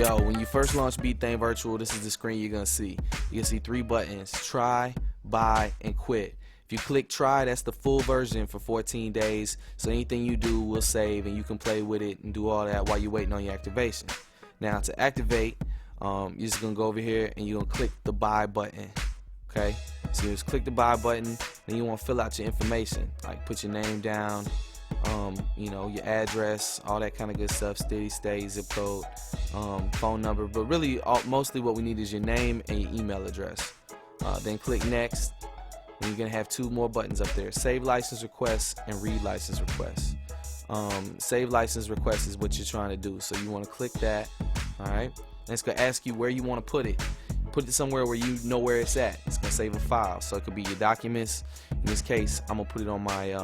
Yo, when you first launch BTV Virtual, this is the screen you're gonna see. You can see 3 buttons: try, buy, and quit. If you click try, that's the full version for 14 days. So anything you do will save and you can play with it and do all that while you're waiting on your activation. Now to activate, you're just gonna go over here and you're gonna click the buy button. Okay, so you just click the buy button, then you want to fill out your information, like put your name down, you know, your address, all that kind of good stuff, steady state, zip code, phone number, but really mostly what we need is your name and your email address. Then click next, and you're gonna have 2 more buttons up there: save license requests and read license requests. Save license request is what you're trying to do, so you want to click that. All right, and it's gonna ask you where you want to put it. Put it somewhere where you know where it's at. It's gonna save a file, so it could be your documents. In this case, I'm gonna put it on my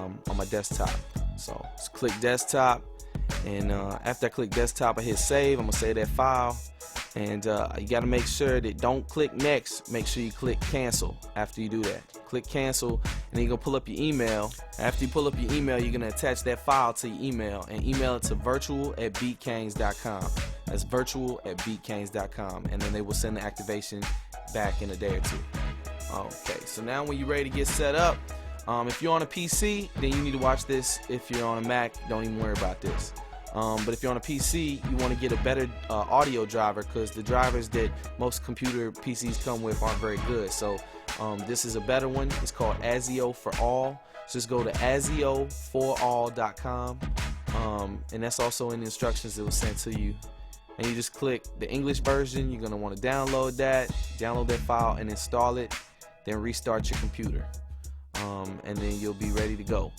desktop. So just click desktop, and after I click desktop, I hit save. I'm gonna save that file, and you gotta make sure that don't click next. Make sure you click cancel after you do that. Click cancel, and then you're gonna pull up your email. After you pull up your email, you're gonna attach that file to your email and email it to virtual@beatcanes.com. That's virtual@beatcanes.com, and then they will send the activation back in a day or 2. Okay, so now when you're ready to get set up, if you're on a PC, then you need to watch this. If you're on a Mac, don't even worry about this. But if you're on a PC, you want to get a better audio driver, because the drivers that most computer PCs come with aren't very good. So this is a better one. It's called ASIO for All. So just go to ASIO4all.com, and that's also in the instructions that was sent to you. And you just click the English version. You're going to want to download that file and install it, then restart your computer, and then you'll be ready to go.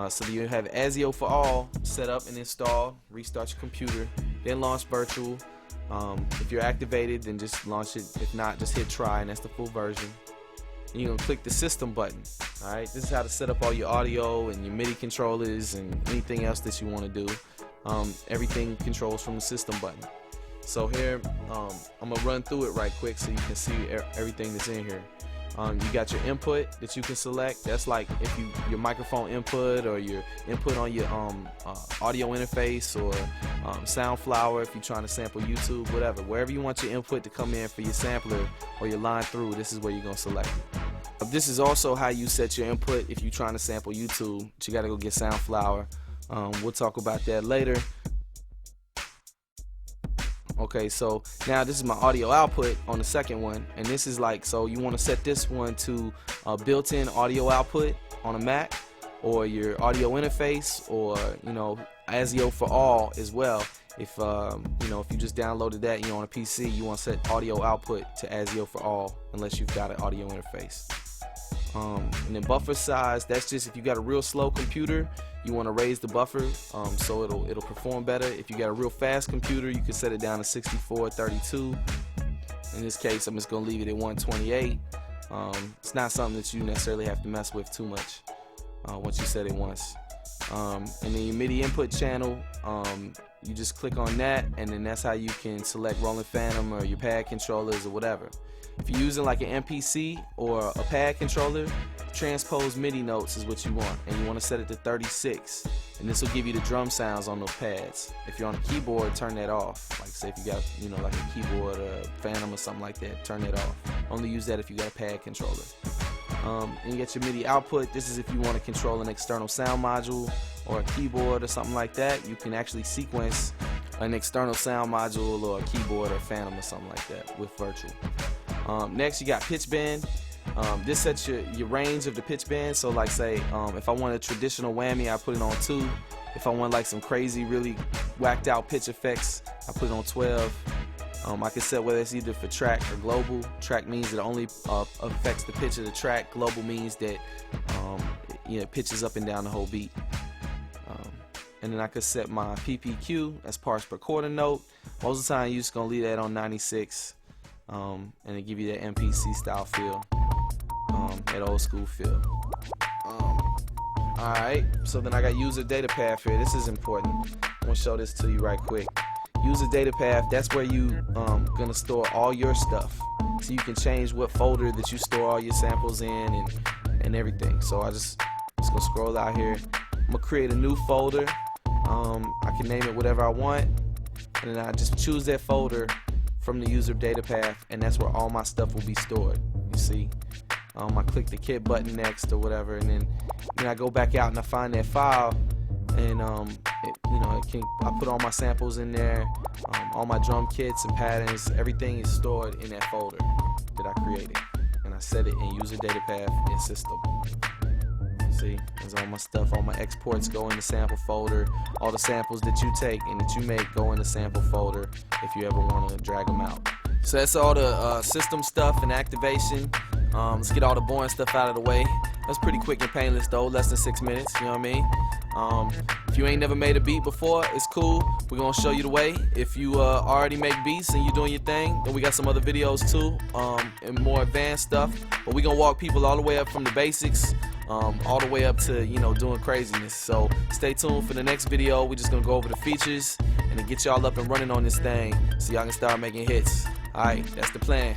So you have ASIO for All set up and installed. Restart your computer, then launch Virtual. If you're activated, then just launch it. If not, just hit try, and that's the full version. And you're gonna click the system button. All right, this is how to set up all your audio and your MIDI controllers and anything else that you want to do. Everything controls from the system button. So here, I'm gonna run through it right quick so you can see everything that's in here. You got your input that you can select. That's like if your microphone input, or your input on your audio interface, or Soundflower if you're trying to sample YouTube, whatever. Wherever you want your input to come in for your sampler or your line through, this is where you're gonna select it. This is also how you set your input if you're trying to sample YouTube, but you gotta go get Soundflower. We'll talk about that later. Okay, so now this is my audio output on the second one, and this is like, so you want to set this one to built-in audio output on a Mac, or your audio interface, or you know, ASIO for All as well. If you know, if you just downloaded that and you're on a PC, you want to set audio output to ASIO for All, unless you've got an audio interface. And then buffer size, that's just if you got a real slow computer, you want to raise the buffer so it'll perform better. If you got a real fast computer, you can set it down to 6432. In this case, I'm just gonna leave it at 128. It's not something that you necessarily have to mess with too much once you set it once. And then your MIDI input channel, you just click on that, and then that's how you can select Rolling Phantom or your pad controllers or whatever. If you're using like an MPC or a pad controller, transpose MIDI notes is what you want, and you want to set it to 36, and this will give you the drum sounds on those pads. If you're on a keyboard, turn that off. Like say if you got, you know, like a keyboard or a Phantom or something like that, turn that off. Only use that if you got a pad controller. And you get your MIDI output. This is if you want to control an external sound module or a keyboard or something like that. You can actually sequence an external sound module or a keyboard or Phantom or something like that with Virtual. Next, you got pitch bend. This sets your range of the pitch bend. So like say, if I want a traditional whammy, I put it on 2. If I want like some crazy, really whacked out pitch effects, I put it on 12. I can set whether it's either for track or global. Track means it only affects the pitch of the track. Global means that it pitches up and down the whole beat. And then I could set my PPQ, that's parts per quarter note. Most of the time, you're just gonna leave that on 96. And it give you that MPC style feel, that old school feel. Alright, so then I got user data path here. This is important. I'm gonna show this to you right quick. User data path, that's where you gonna store all your stuff. So you can change what folder that you store all your samples in and everything. So I just gonna scroll out here. I'm gonna create a new folder. I can name it whatever I want, and then I just choose that folder from the user data path, and that's where all my stuff will be stored. You see, I click the kit button next or whatever, and then I go back out and I find that file, and I put all my samples in there, all my drum kits and patterns, everything is stored in that folder that I created, and I set it in user data path in system. See, there's all my stuff, all my exports go in the sample folder. All the samples that you take and that you make go in the sample folder if you ever want to drag them out. So that's all the system stuff and activation. Let's get all the boring stuff out of the way. That's pretty quick and painless though, less than 6 minutes, you know what I mean? If you ain't never made a beat before, it's cool. We're gonna show you the way. If you already make beats and you're doing your thing, then we got some other videos too, and more advanced stuff. But we're gonna walk people all the way up from the basics, all the way up to, doing craziness. So stay tuned for the next video. We're just gonna go over the features and then get y'all up and running on this thing so y'all can start making hits. Alright, that's the plan.